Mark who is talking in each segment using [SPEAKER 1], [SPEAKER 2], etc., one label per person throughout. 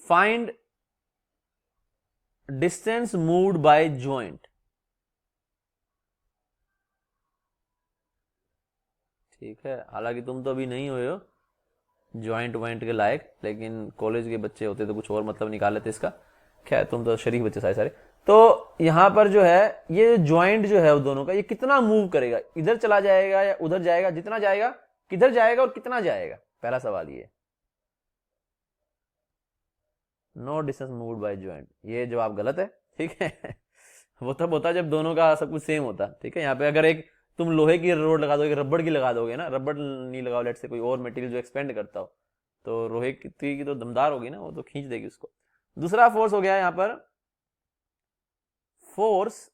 [SPEAKER 1] Find distance moved by joint. ठीक है, हालांकि तुम तो अभी नहीं हुए हो ज्वाइंट वाइंट के लायक, लेकिन कॉलेज के बच्चे होते तो कुछ और मतलब निकाल लेते इसका। खैर तुम तो शरीफ बच्चे सारे सारे। तो यहां पर जो है ये ज्वाइंट जो है वो दोनों का, ये कितना मूव करेगा, इधर चला जाएगा या उधर जाएगा, जितना जाएगा किधर जाएगा और कितना जाएगा, पहला सवाल ये। No distance moved by joint, ये जवाब गलत है। ठीक है वो तब होता जब दोनों का सब कुछ सेम होता। ठीक है, यहाँ पे अगर एक तुम लोहे की रोड लगा दोगे, रबड़ की लगा दोगे ना, रबड़ नहीं लगाओ, लेट से कोई और मटेरियल जो एक्सपेंड करता हो, तो लोहे की तो दमदार होगी ना, वो तो खींच देगी उसको। दूसरा फोर्स हो गया यहां पर force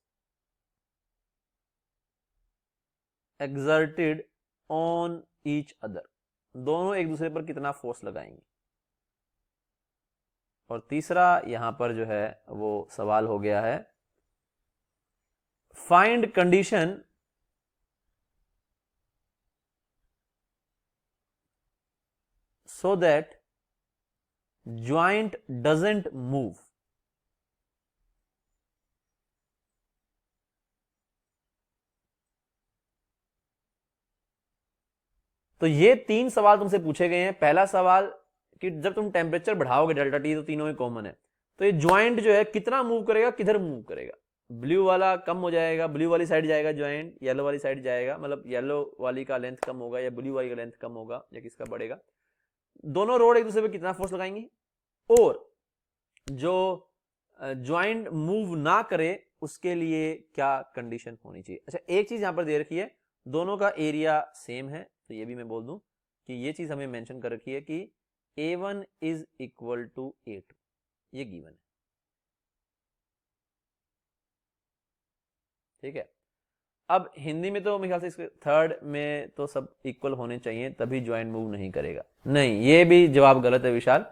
[SPEAKER 1] exerted on each other, दोनों एक दूसरे पर कितना फोर्स लगाएंगे। और तीसरा यहां पर जो है वो सवाल हो गया है find condition so that joint doesn't move। तो ये तीन सवाल तुमसे पूछे गए हैं। पहला सवाल कि जब तुम टेम्परेचर बढ़ाओगे डेल्टा टी, तो तीनों में कॉमन है, तो ये ज्वाइंट जो है कितना मूव करेगा, किधर मूव करेगा। ब्लू वाला कम हो जाएगा, ब्लू वाली साइड जाएगा ज्वाइंट, येलो वाली साइड जाएगा, मतलब येलो वाली का लेंथ कम होगा या ब्लू वाली का लेंथ कम होगा या किसका बढ़ेगा। दोनों रोड एक दूसरे पे कितना फोर्स लगाएंगी, और जो ज्वाइंट मूव ना करे उसके लिए क्या कंडीशन होनी चाहिए। अच्छा, एक चीज यहां पर दे रखी है, दोनों का एरिया सेम है, तो ये भी मैं बोल दूं कि ये चीज हमें मेंशन कर रखी है कि A1 is equal to A2, ये गिवन है। ठीक है, अब हिंदी में तो मेरे ख्याल से इसके थर्ड में तो सब इक्वल होने चाहिए तभी ज्वाइंट मूव नहीं करेगा। नहीं, ये भी जवाब गलत है विशाल।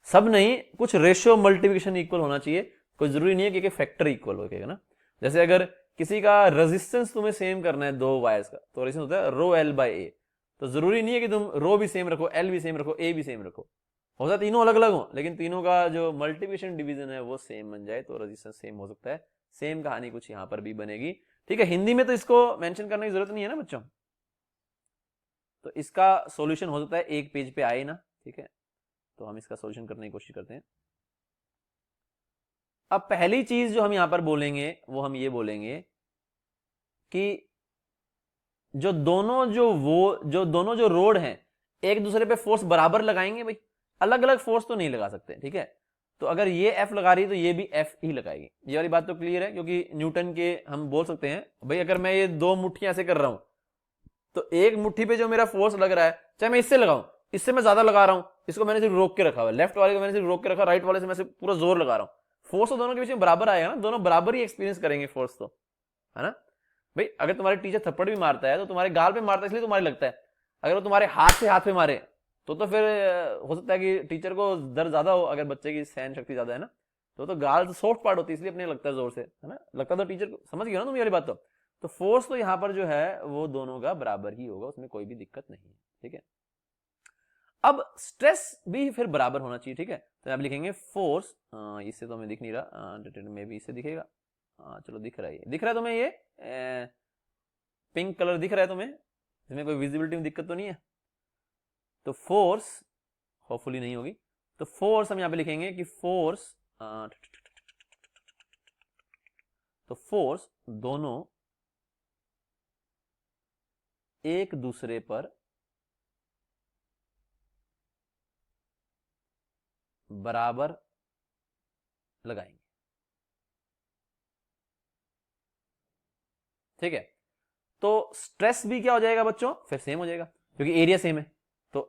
[SPEAKER 1] सब नहीं, कुछ रेशियो मल्टीप्लिकेशन इक्वल होना चाहिए, कोई जरूरी नहीं है कि फैक्टर इक्वल हो ना। जैसे अगर किसी का रेजिस्टेंस तुम्हें सेम करना है दो वायर्स का, तो रेजिस्टेंस होता है रो एल बाई ए, तो जरूरी नहीं है कि तुम रो भी सेम रखो, एल भी सेम रखो, ए भी सेम रखो, हो सकता है तीनों अलग अलग हो, लेकिन तीनों का जो मल्टीप्लिकेशन डिवीजन है वो सेम बन जाए, तो रेजिस्टेंस सेम हो सकता है। सेम कहानी कुछ यहां पर भी बनेगी। ठीक है, हिंदी में तो इसको मेंशन करने की जरूरत नहीं है ना बच्चों, तो इसका सॉल्यूशन हो सकता है एक पेज पे आए ना। ठीक है, तो हम इसका सॉल्यूशन करने की कोशिश करते हैं। अब पहली चीज जो हम यहां पर बोलेंगे वो हम ये बोलेंगे कि जो दोनों जो रोड हैं एक दूसरे पे फोर्स बराबर लगाएंगे भाई, अलग अलग फोर्स तो नहीं लगा सकते। ठीक है, तो अगर ये एफ लगा रही है तो ये भी एफ ही लगाएगी। ये वाली बात तो क्लियर है, क्योंकि न्यूटन के हम बोल सकते हैं भाई, अगर मैं ये दो मुट्ठियां ऐसे कर रहा हूं, तो एक मुट्ठी पे जो मेरा फोर्स लग रहा है, चाहे मैं इससे लगाऊं, इससे मैं ज्यादा लगा रहा हूं, इसको मैंने सिर्फ रोक के रखा हुआ है, लेफ्ट वाले को मैंने सिर्फ रोक के रखा, राइट वाले से मैं पूरा जोर लगा रहा हूं, फोर्स तो दोनों के बीच में बराबर आएगा ना, दोनों बराबर ही एक्सपीरियंस करेंगे फोर्स तो, है ना भाई। अगर तुम्हारे टीचर थप्पड़ भी मारता है तो तुम्हारे गाल पे मारता है इसलिए तुम्हारे लगता है, अगर वो तुम्हारे हाथ से हाथ पे मारे तो फिर हो सकता है कि टीचर को दर्द ज्यादा हो, अगर बच्चे की सहन शक्ति ज्यादा है ना, तो गाल तो सॉफ्ट पार्ट होती है, इसलिए अपने लगता है जोर से, है ना, लगता तो टीचर को, समझ गया ना तुम ये वाली बात। तो फोर्स तो यहां पर जो है वो दोनों का बराबर ही होगा, उसमें कोई भी दिक्कत नहीं है। ठीक है, अब स्ट्रेस भी फिर बराबर होना चाहिए। ठीक है, तो आप लिखेंगे फोर्स, इससे तो हमें दिख नहीं रहा, में भी इससे दिखेगा, चलो दिख रहा है, दिख रहा है तुम्हें, ये पिंक कलर दिख रहा है तुम्हें, इसमें कोई विजिबिलिटी में दिक्कत तो नहीं है। तो फोर्स होपफुली नहीं होगी, तो फोर्स हम यहां पे लिखेंगे कि फोर्स, तो फोर्स दोनों एक दूसरे पर बराबर लगाएंगे। ठीक है, तो स्ट्रेस भी क्या हो जाएगा बच्चों, फिर सेम हो जाएगा क्योंकि एरिया सेम है। तो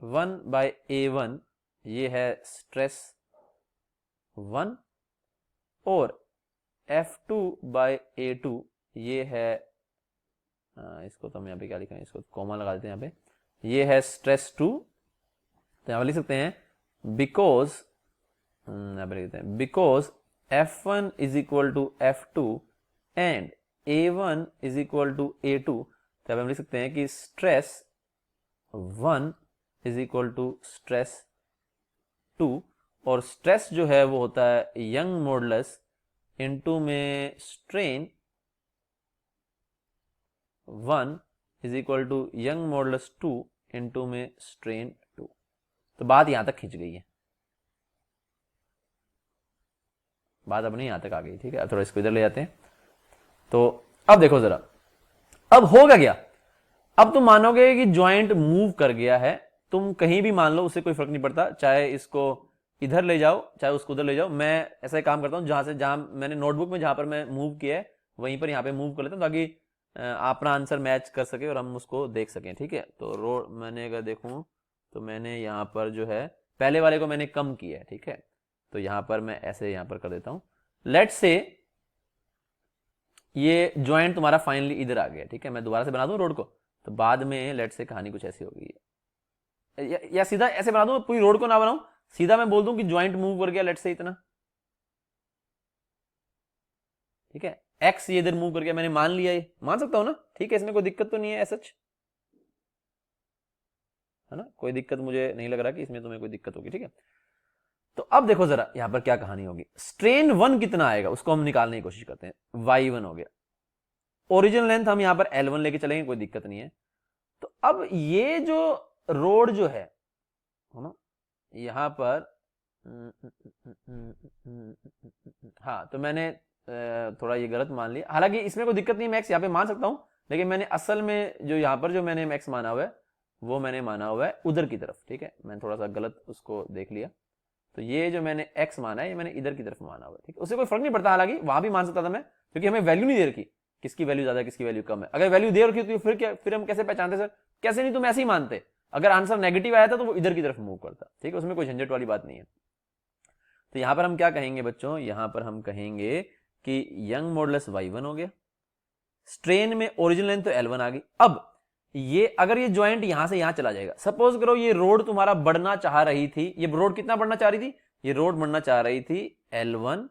[SPEAKER 1] F1/A1 ये है स्ट्रेस 1, और F2/A2 ये है, इसको तो हम यहाँ पे क्या लिखा है, इसको कॉमा लगा देते हैं यहाँ पे, ये है स्ट्रेस 2। तो यहाँ पे लिख सकते हैं बिकॉज, यहाँ पे लिख देते हैं because F1 is equal to F2 and A1 is equal to A2। तो हम लिख सकते हैं कि stress 1 is equal to stress 2 और स्ट्रेस जो है वो होता है यंग मॉडुलस इनटू में strain 1 is equal to Young modulus 2 into में स्ट्रेन 2। तो बात यहां तक खिंच गई है, बात अपनी यहां तक आ गई। ठीक है, अब थोड़ा इसको इधर ले जाते हैं। तो अब देखो जरा, अब होगा क्या, अब तुम मानोगे कि ज्वाइंट मूव कर गया है, तुम कहीं भी मान लो, उससे कोई फर्क नहीं पड़ता, चाहे इसको इधर ले जाओ चाहे उसको उधर ले जाओ। मैं ऐसा ही काम करता हूं, जहां मैंने नोटबुक में जहां पर मैं मूव किया है वहीं पर यहां पे मूव कर लेता हूं, ताकि अपना आंसर मैच कर सके और हम उसको देख सकें। ठीक है, तो रोड मैंने अगर देखूं तो मैंने यहां पर जो है पहले वाले को मैंने कम किया है। ठीक है, तो यहां पर मैं ऐसे यहां पर कर देता हूं। लेट्स से ये ज्वाइंट तुम्हारा फाइनली इधर आ गया। ठीक है, मैं दोबारा से बना दूं रोड को, तो बाद में लेट्स से कहानी कुछ ऐसी हो गई है, या सीधा ऐसे बना दूं, पूरी रोड को ना बनाऊं, सीधा मैं बोल दूं कि ज्वाइंट मूव कर गया लेट्स से इतना। ठीक है, एक्स ये इधर मूव कर गया, मैंने मान लिया, ये मान सकता हूं ना। ठीक है, इसमें कोई दिक्कत तो नहीं है सच, है ना, कोई दिक्कत मुझे नहीं लग रहा कि इसमें तुम्हें कोई दिक्कत होगी। ठीक है, तो अब देखो जरा यहां पर क्या कहानी होगी। स्ट्रेन 1 कितना आएगा उसको हम निकालने की कोशिश करते हैं। y1 हो गया, ओरिजिनल लेंथ हम यहां पर L1 लेके चलेंगे, कोई दिक्कत नहीं है। तो अब ये जो रोड जो है ना, यहां पर हाँ, तो मैंने थोड़ा ये गलत मान लिया, हालांकि इसमें कोई दिक्कत नहीं, मैं एक्स यहाँ पे मान सकता हूं, लेकिन मैंने असल में जो यहाँ पर जो मैंने एक्स माना हुआ है वो मैंने माना हुआ है उधर की तरफ। ठीक है, मैंने थोड़ा सा गलत उसको देख लिया, तो ये जो मैंने एक्स माना है ये मैंने इधर की तरफ माना हुआ है। ठीक है, उससे कोई फर्क नहीं पड़ता, हालांकि वहां भी मान सकता था मैं, क्योंकि हमें वैल्यू नहीं दे रखी किसकी वैल्यू ज्यादा है किसकी वैल्यू कम है। अगर वैल्यू दे रखी तो फिर क्या, फिर हम कैसे पहचानते सर, कैसे नहीं, तुम ऐसे ही मानते। अगर आंसर नेगेटिव आया था तो वो इधर की तरफ मूव करता। ठीक है, उसमें कोई झंझट वाली बात नहीं है। तो यहां पर हम क्या कहेंगे बच्चों, यहां पर हम कहेंगे कि यंग मॉडुलस y1 हो गया, स्ट्रेन में ओरिजिनल लेंथ तो L1 आ गई। अब ये अगर ये ज्वाइंट यहां से यहां चला जाएगा, सपोज करो ये रोड तुम्हारा बढ़ना चाह रही थी, ये रोड कितना बढ़ना चाह रही थी, ये रोड बढ़ना चाह रही थी L1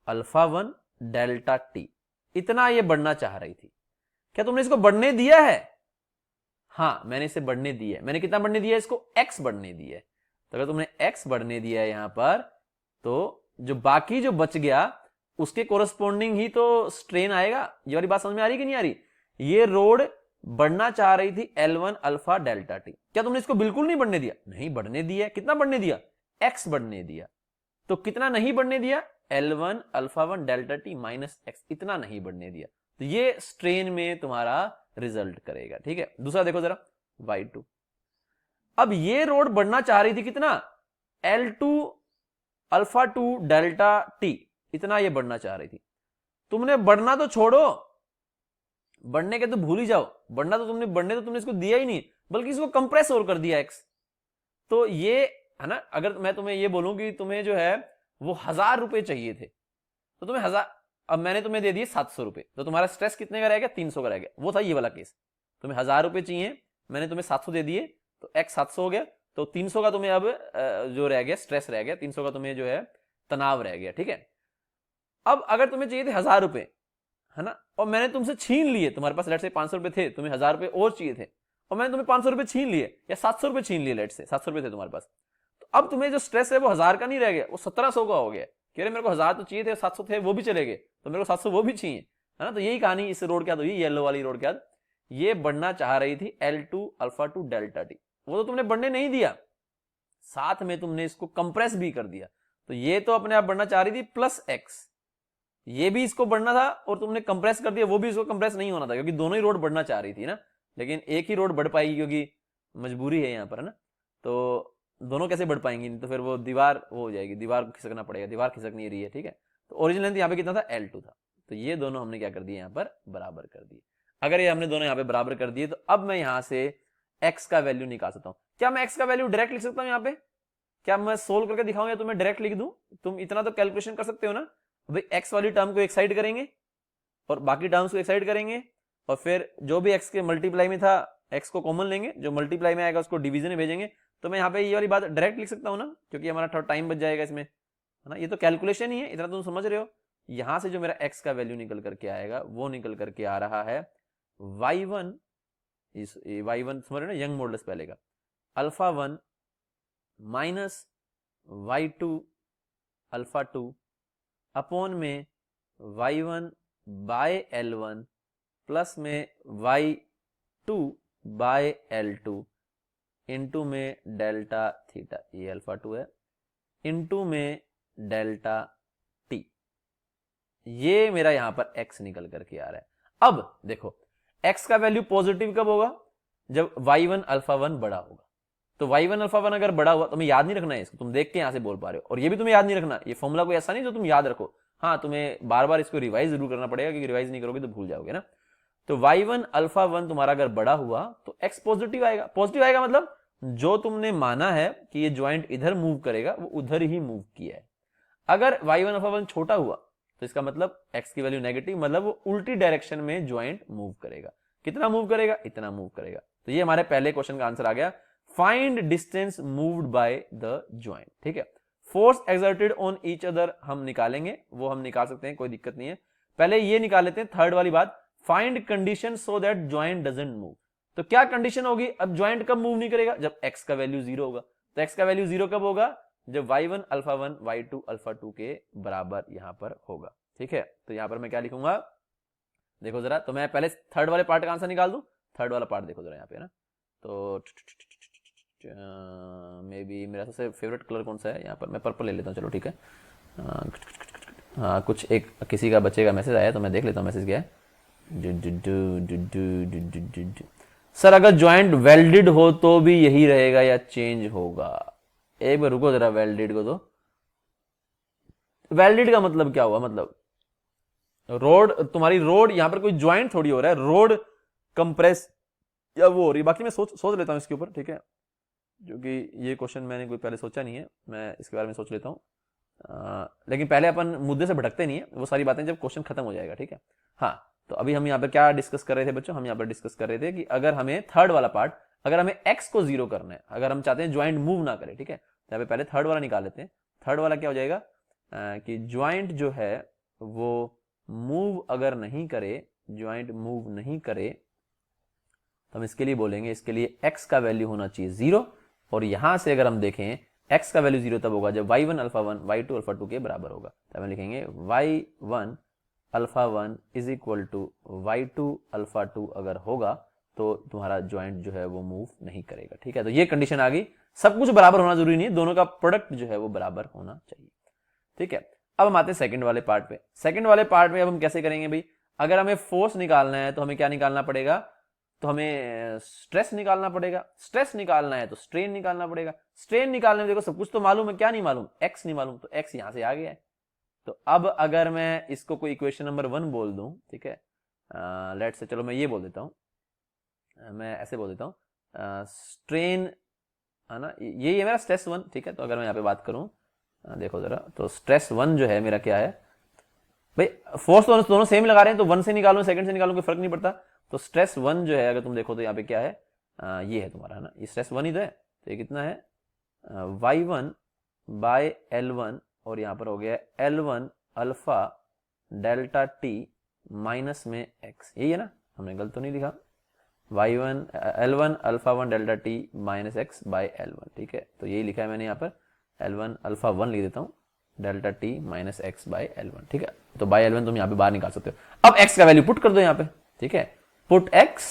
[SPEAKER 1] अल्फा 1 डेल्टा टी, इतना ये बढ़ना चाह रही थी। क्या तुमने इसको बढ़ने दिया है? हाँ, मैंने इसे बढ़ने दिया है। मैंने कितना बढ़ने दिया है इसको? x बढ़ने दिया है। तो अगर तुमने x बढ़ने दिया है यहां पर, तो जो बाकी जो बच गया उसके कोरस्पोंडिंग ही तो स्ट्रेन आएगा। ये वाली बात समझ में आ रही कि नहीं आ रही? ये रोड बढ़ना चाह रही थी L1 अल्फा डेल्टा टी, क्या तुमने इसको बिल्कुल नहीं बढ़ने दिया? नहीं, बढ़ने दिया। कितना बढ़ने दिया? x बढ़ने दिया। तो कितना नहीं बढ़ने दिया? L1 alpha 1 delta T minus x, इतना नहीं बढ़ने दिया। तो ये स्ट्रेन में तुम्हारा रिजल्ट करेगा। ठीक है, दूसरा देखो जरा y2। अब ये रोड बढ़ना चाह रही थी कितना? L2 अल्फा 2 डेल्टा टी, इतना ये बढ़ना चाह रही थी। तुमने बढ़ना तो छोड़ो, बढ़ने के तो भूल ही जाओ, बढ़ने तो तुमने इसको दिया ही नहीं, बल्कि इसको कंप्रेस और कर दिया x। तो ये है ना, अगर मैं तुम्हें ये बोलूं कि तुम्हें जो है वो 1000 रुपए चाहिए थे, तो तुम्हें 1000, अब मैंने तुम्हें दे दिए 700 रुपए, तो तुम्हारा स्ट्रेस कितने का रह गया? 300 का रह गया। वो था ये वाला केस, तुम्हें 1000 रुपए चाहिए, मैंने तुम्हें 700 दे दिए, तो x 700 हो गया, तो 300 का तुम्हें अब जो रह गया स्ट्रेस रह गया, 300 का तुम्हें जो है तनाव रह गया। ठीक है, अब अगर तुम्हें चाहिए थे 1000 रुपए, है ना, और मैंने तुमसे छीन लिए, तुम्हारे पास लेट से 500 रुपए थे, तुम्हें 1000 रुपए और चाहिए थे, और मैंने तुम्हें 500 रुपए छीन लिए या 700 रुपए छीन लिए, लेट से 700 रुपए थे तुम्हारे पास, तो अब तुम्हें जो स्ट्रेस है वो 1000 का नहीं रह गया, वो 1700 का हो गया। कह रहे मेरे को 1000 तो चाहिए थे, 700 थे वो भी चले गए, तो मेरे को 700 वो भी चाहिए, है ना। तो यही कहानी इस रोड के बाद हुई, येलो वाली रोड के बाद। ये बढ़ना चाह रही थी L2 अल्फा 2 डेल्टा टी, वो तो तुमने बढ़ने नहीं दिया, साथ में तुमने इसको कंप्रेस भी कर दिया। तो ये तो अपने आप बढ़ना चाह रही थी प्लस x, ये भी इसको बढ़ना था और तुमने कंप्रेस कर दिया, वो भी इसको कंप्रेस नहीं होना था, क्योंकि दोनों ही रोड बढ़ना चाह रही थी ना, लेकिन एक ही रोड बढ़ पाएगी क्योंकि मजबूरी है यहां पर, है ना। तो दोनों कैसे बढ़ पाएंगी? तो फिर वो दीवार वो हो जाएगी, दीवार को खिसकना पड़ेगा, दीवार खिसक नहीं रही है। ठीक है, तो ओरिजिनल लेंथ यहाँ पे कितना था? L2 था। तो ये दोनों हमने क्या कर दिए यहाँ पर? बराबर कर दिए। अगर ये हमने दोनों यहाँ पे बराबर कर दिए, तो अब मैं यहाँ से x का वैल्यू निकाल सकता हूँ। क्या मैं x का वैल्यू डायरेक्ट लिख सकता हूँ यहाँ पे? क्या मैं सोल्व करके दिखाऊं या तुम्हें डायरेक्ट लिख दूं? तुम इतना तो कैलकुलेशन कर सकते हो ना भाई। x वाली टर्म को एक साइड करेंगे और बाकी टर्म्स को एक साइड करेंगे, और फिर जो भी x के मल्टीप्लाई में था x को कॉमन लेंगे, जो मल्टीप्लाई में आएगा उसको डिवीजन में भेजेंगे। तो मैं यहाँ पे ये वाली बात डायरेक्ट लिख सकता हूँ ना, क्योंकि हमारा थोड़ा टाइम बच जाएगा इसमें, है ना। ये तो कैलकुलेशन ही है, इतना तुम समझ रहे हो। यहां से जो मेरा x का वैल्यू निकल करके आएगा वो निकल करके आ रहा है y1, समझ रहे हो ना, यंग मॉडुलस पहले का, alpha 1 minus y2 alpha 2 upon में y1 बाय L1 प्लस में y2 बाय L2 इंटू में डेल्टा थीटा, ये अल्फा 2 है, इंटू में डेल्टा टी, ये मेरा यहां पर x निकल करके आ रहा है। अब देखो x का वैल्यू पॉजिटिव कब होगा, जब y1 अल्फा 1 बड़ा होगा। तो y1 अल्फा 1 अगर बड़ा हुआ, तुम्हें याद नहीं रखना है इसको, तुम देख के यहां से बोल पा रहे हो, और ये भी तुम्हें याद नहीं रखना, ये फॉर्मूला कोई ऐसा नहीं जो तुम याद रखो, हाँ तुम्हें बार बार इसको रिवाइज जरूर करना पड़ेगा, क्योंकि रिवाइज नहीं करोगे तो भूल जाओगे ना। तो y1 अल्फा 1 तुम्हारा अगर बड़ा हुआ तो x पॉजिटिव आएगा। पॉजिटिव आएगा मतलब जो तुमने माना है कि ये ज्वाइंट इधर मूव करेगा वो उधर ही मूव किया है। अगर y1 अल्फा 1 छोटा हुआ तो इसका मतलब x की वैल्यू नेगेटिव, मतलब वो उल्टी डायरेक्शन में ज्वाइंट मूव करेगा। कितना मूव करेगा, इतना मूव करेगा। तो ये हमारे पहले क्वेश्चन का आंसर आ गया, find distance moved by the joint. ठीक है, force exerted on each other हम निकालेंगे, वो हम निकाल सकते हैं, कोई दिक्कत नहीं है। पहले ये निकाल लेते हैं थर्ड वाली बात, find condition so that joint doesn't move. तो क्या कंडीशन होगी, अब ज्वाइंट कब मूव नहीं करेगा, जब x का वैल्यू 0 होगा। तो x का वैल्यू 0 कब होगा, जब y1 अल्फा 1 y2 अल्फा 2 के बराबर यहां पर होगा। ठीक है, तो यहां पर मैं क्या लिखूंगा, देखो जरा, तो मैं पहले थर्ड वाले पार्ट का आंसर निकाल दूं। थर्ड वाला पार्ट देखो जरा यहाँ पे ना, तो मे बी मेरा सबसे फेवरेट कलर कौन सा है, यहाँ पर मैं पर्पल ले लेता हूँ, चलो ठीक है। हाँ कुछ एक किसी का बच्चे का मैसेज आया तो मैं देख लेता हूँ मैसेज क्या है। सर अगर ज्वाइंट वेल्डेड हो तो भी यही रहेगा या चेंज होगा, एक बार रुको जरा, वेल्डेड को, तो वेल्डेड का मतलब क्या हुआ, मतलब रोड, तुम्हारी रोड, यहां पर कोई ज्वाइंट थोड़ी हो रहा है, रोड कंप्रेस या वो हो रही है। बाकी मैं सोच लेता हूं इसके ऊपर, ठीक है, क्योंकि ये क्वेश्चन मैंने कोई पहले सोचा नहीं है, मैं इसके बारे में सोच लेता हूँ। लेकिन पहले अपन मुद्दे से भटकते नहीं है, वो सारी बातें जब क्वेश्चन खत्म हो जाएगा। ठीक है, हाँ तो अभी हम यहाँ पर क्या डिस्कस कर रहे थे बच्चों, हम यहाँ पर डिस्कस कर रहे थे कि अगर हमें थर्ड वाला पार्ट, अगर हमें x को 0 करना है, अगर हम चाहते हैं ज्वाइंट मूव ना करे, ठीक है, तो यहाँ पे पहले थर्ड वाला निकाल लेते हैं। थर्ड वाला क्या हो जाएगा कि ज्वाइंट जो है वो मूव अगर नहीं करे, ज्वाइंट मूव नहीं करे, तो हम इसके लिए बोलेंगे, इसके लिए x का वैल्यू होना चाहिए 0, और यहां से अगर हम देखें x का वैल्यू 0 तब होगा जब y1 अल्फा 1 y2 अल्फा 2 के बराबर होगा। तो हम लिखेंगे y1 alpha 1 is equal to y2 alpha 2 अगर होगा तो तुम्हारा ज्वाइंट जो है वो मूव नहीं करेगा। ठीक है, तो ये कंडीशन आ गई। सब कुछ बराबर होना जरूरी नहीं है, दोनों का प्रोडक्ट जो है वो बराबर होना चाहिए। ठीक है, अब हम आते हैं सेकंड वाले पार्ट पे। सेकंड वाले पार्ट में अब हम कैसे करेंगे भाई, अगर हमें फोर्स निकालना है तो हमें क्या निकालना पड़ेगा, तो हमें स्ट्रेस निकालना पड़ेगा। स्ट्रेस निकालना है तो स्ट्रेन निकालना पड़ेगा। स्ट्रेन निकालने में देखो सब कुछ तो मालूम है, क्या नहीं मालूम, एक्स नहीं मालूम, तो एक्स यहां से आ गया है। तो अब अगर मैं इसको कोई इक्वेशन नंबर 1 बोल दूं, ठीक है, लेट से, चलो मैं ये बोल देता हूं, मैं ऐसे बोल देता हूं, स्ट्रेन है ना, ये मेरा स्ट्रेस 1। ठीक है, तो अगर मैं यहाँ पे बात करूं, देखो जरा, तो स्ट्रेस 1 जो है मेरा क्या है भाई, फोर्स तो दोनों सेम लगा रहे हैं, तो 1 से निकालूं सेकंड से निकालूं कोई फर्क नहीं पड़ता। तो स्ट्रेस 1 जो है अगर तुम देखो तो यहाँ पे क्या है, ये है तुम्हारा, है ना, ये स्ट्रेस 1 ही तो है। तो ये कितना है, y1 बाय L1, और यहाँ पर हो गया L1 alpha delta T minus में x, यही है ना, हमने गलत तो नहीं लिखा, y1 L1 alpha 1 delta T minus x by L1। ठीक है, तो यही लिखा है मैंने यहाँ पर, L1 अल्फा 1 लिख देता हूँ, delta T minus x by L1। ठीक है, तो बाय L1 तुम यहाँ पे बाहर निकाल सकते हो। अब x का वैल्यू पुट कर दो यहाँ पे। ठीक है, पुट x,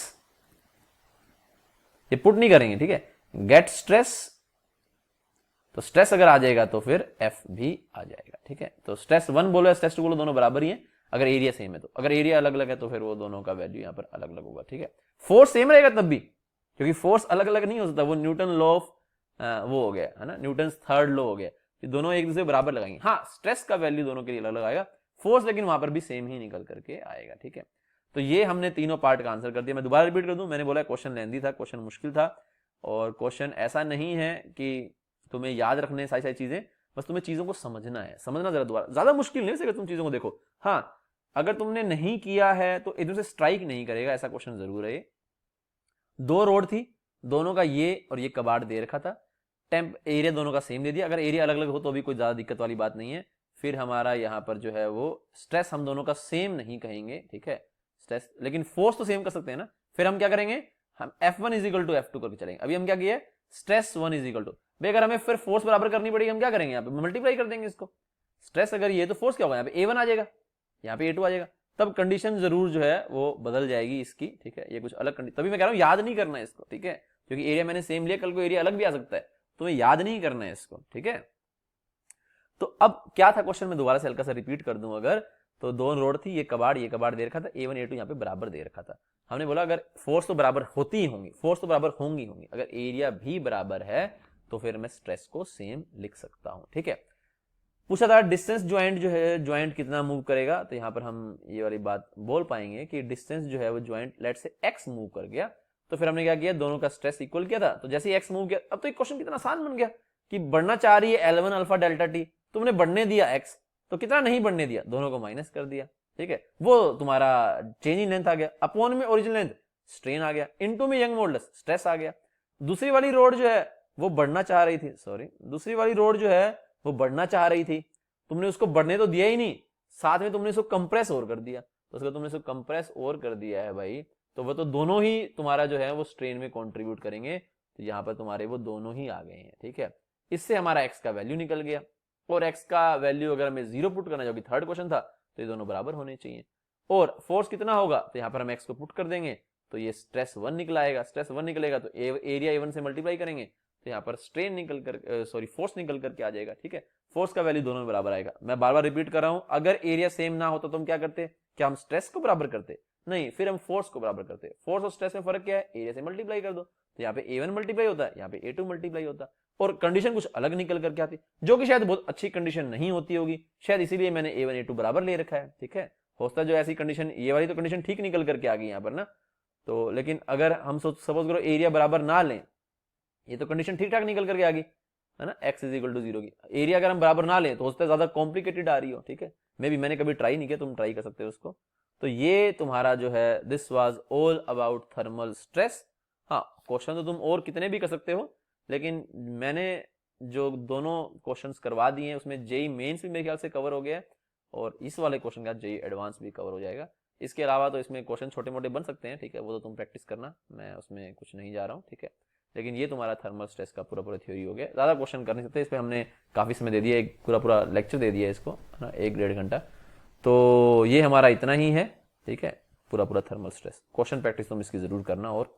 [SPEAKER 1] ये पुट नहीं करेंगे, ठीक है, गेट स्ट्रेस, तो स्ट्रेस अगर आ जाएगा तो फिर F भी आ जाएगा। ठीक है, तो स्ट्रेस 1 बोलो या स्ट्रेस 2 बोलो, दोनों बराबर ही है अगर एरिया सेम है तो। अगर एरिया अलग अलग है तो फिर वो दोनों का वैल्यू यहाँ पर अलग अलग होगा। ठीक है, फोर्स सेम रहेगा तब भी, क्योंकि फोर्स अलग अलग नहीं हो सकता, वो न्यूटन लॉ ऑफ वो हो गया है ना, न्यूटन थर्ड लॉ हो गया, दोनों एक दूसरे बराबर लगाएंगे। हाँ, स्ट्रेस का वैल्यू दोनों के लिए अलग अलग आएगा, फोर्स लेकिन वहां पर भी सेम ही निकल करके आएगा। ठीक है, तो ये हमने तीनों पार्ट का आंसर कर दिया। मैं दोबारा रिपीट कर दूं, मैंने बोला क्वेश्चन लेंथी था, क्वेश्चन मुश्किल था, और क्वेश्चन ऐसा नहीं है कि तुम्हें याद रखने सारी सारी चीजें, बस तुम्हें चीजों को समझना है, समझना जरा दोबारा, ज्यादा मुश्किल नहीं है तुम चीजों को देखो। हाँ, अगर तुमने नहीं किया है तो इधर से स्ट्राइक नहीं करेगा, ऐसा क्वेश्चन जरूर है। 2 रोड थी, दोनों का ये और ये कबाड़ दे रखा था, टेम्प एरिया दोनों का सेम दे दिया। अगर एरिया अलग अलग हो तो भी कोई ज्यादा दिक्कत वाली बात नहीं है। फिर हमारा यहाँ पर जो है वो स्ट्रेस हम दोनों का सेम नहीं कहेंगे, ठीक है, स्ट्रेस, लेकिन फोर्स तो सेम कर सकते हैं ना। फिर हम क्या करेंगे, हम F1 is equal to F2 करके चलेंगे। अभी हम क्या किए, स्ट्रेस 1 इज इक्वल टू, भाई अगर हमें फिर फोर्स बराबर करनी पड़ेगी, हम क्या करेंगे, यहाँ पे मल्टीप्लाई कर देंगे इसको। स्ट्रेस अगर ये तो फोर्स क्या होगा, यहाँ पे A1 आ जाएगा, यहाँ पे A2 आ जाएगा, तब कंडीशन जरूर जो है वो बदल जाएगी इसकी, ठीक है। ये कुछ अलग कंडीशन, तभी मैं कह रहा हूँ याद नहीं करना है इसको, ठीक है, क्योंकि एरिया मैंने सेम लिया, कल को एरिया अलग भी आ सकता है, तुम्हें याद नहीं करना है इसको, ठीक है। तो अब क्या था क्वेश्चन, में दोबारा से हल्का सा रिपीट कर दूं, अगर तो दो रोड थी, ये कबाड़ दे रखा था, A1 A2 यहाँ पे बराबर दे रखा था। हमने बोला अगर फोर्स तो बराबर होती ही होंगी, फोर्स तो बराबर होंगी, अगर एरिया भी बराबर है तो फिर मैं स्ट्रेस को सेम लिख सकता हूं, ठीक है। पूछा था डिस्टेंस ज्वाइंट जो है, ज्वाइंट कितना मूव करेगा, तो यहाँ पर हम ये वाली बात बोल पाएंगे कि डिस्टेंस जो है वो ज्वाइंट लेट से x मूव कर गया, तो फिर हमने क्या किया, दोनों का स्ट्रेस इक्वल किया था, तो जैसे ही x मूव किया, अब तो एक क्वेश्चन कितना आसान बन गया कि बढ़ना चाह रही है L1 अल्फा डेल्टा टी, तुमने बढ़ने दिया x, तो कितना नहीं बढ़ने दिया, दोनों को माइनस कर दिया, ठीक है। वो तुम्हारा चेंज इन लेंथ आ गया, अपॉन में ओरिजिनल लेंथ स्ट्रेन आ गया, इनटू में यंग मॉडुलस स्ट्रेस आ गया। दूसरी वाली रोड जो है वो बढ़ना चाह रही थी, दूसरी वाली रोड जो है वो बढ़ना चाह रही थी, तुमने उसको बढ़ने तो दिया ही नहीं, साथ में तुमने उसको कंप्रेस और कर दिया, तो उसको तुमने उसको कंप्रेस और कर दिया है भाई, तो वो तो दोनों ही तुम्हारा जो है वो स्ट्रेन में कंट्रीब्यूट करेंगे, तो यहाँ पर तुम्हारे वो दोनों ही आ गए हैं, ठीक है। इससे हमारा x का वैल्यू निकल गया, और x का वैल्यू अगर हमें 0 पुट करना, जो कि थर्ड क्वेश्चन था, तो ये दोनों बराबर होने चाहिए। और फोर्स कितना होगा, तो यहाँ पर हम x को पुट कर देंगे, तो ये स्ट्रेस 1 निकल आएगा, स्ट्रेस 1 निकलेगा तो एरिया A1 से मल्टीप्लाई करेंगे, तो यहाँ पर स्ट्रेन निकल कर फोर्स निकल करके आ जाएगा, ठीक है। फोर्स का वैल्यू दोनों में बराबर आएगा। मैं बार बार रिपीट कर रहा हूं, अगर एरिया सेम ना होता तो हम क्या करते, क्या हम स्ट्रेस को बराबर करते, नहीं, फिर हम फोर्स को बराबर करते। फोर्स और स्ट्रेस में फर्क क्या है, एरिया से मल्टीप्लाई कर दो, तो यहाँ पे A1 मल्टीप्लाई होता है, यहाँ पे A2 मल्टीप्लाई होता है, और कंडीशन कुछ अलग निकल करके आती, जो कि शायद बहुत अच्छी कंडीशन नहीं होती होगी, शायद इसीलिए मैंने A1 A2 बराबर ले रखा है, ठीक है। होता जो ऐसी कंडीशन, ये वाली तो कंडीशन ठीक निकल करके आ गई यहाँ पर ना, तो लेकिन अगर हम सपोज करो एरिया बराबर ना लें, ये तो कंडीशन ठीक ठाक निकल करके आ गई है ना, x इज इक्वल टू 0 की, एरिया अगर हम बराबर ना लें तो हो सकता है ज्यादा कॉम्प्लिकेटेड आ रही हो, ठीक है। मैंने कभी ट्राई नहीं किया, तुम ट्राई कर सकते हो उसको। तो ये तुम्हारा जो है this was all about thermal stress. हाँ, क्वेश्चन तो तुम और कितने भी कर सकते हो, लेकिन मैंने जो दोनों क्वेश्चंस करवा दिए हैं उसमें जेई मेंस भी मेरे ख्याल से कवर हो गया है, और इस वाले क्वेश्चन का जेई एडवांस भी कवर हो जाएगा। इसके अलावा तो इसमें क्वेश्चन छोटे मोटे बन सकते हैं, ठीक है, वो तो तुम प्रैक्टिस करना, मैं उसमें कुछ नहीं जा रहा हूँ, ठीक है। लेकिन ये तुम्हारा थर्मल स्ट्रेस का पूरा थ्योरी हो गया, ज़्यादा क्वेश्चन कर नहीं सकते इस पर, हमने काफ़ी समय दे दिया, एक पूरा लेक्चर दे दिया इसको, है ना, 1-1.5 घंटा। तो ये हमारा इतना ही है, ठीक है, पूरा थर्मल स्ट्रेस। क्वेश्चन प्रैक्टिस तुम इसकी ज़रूर करना और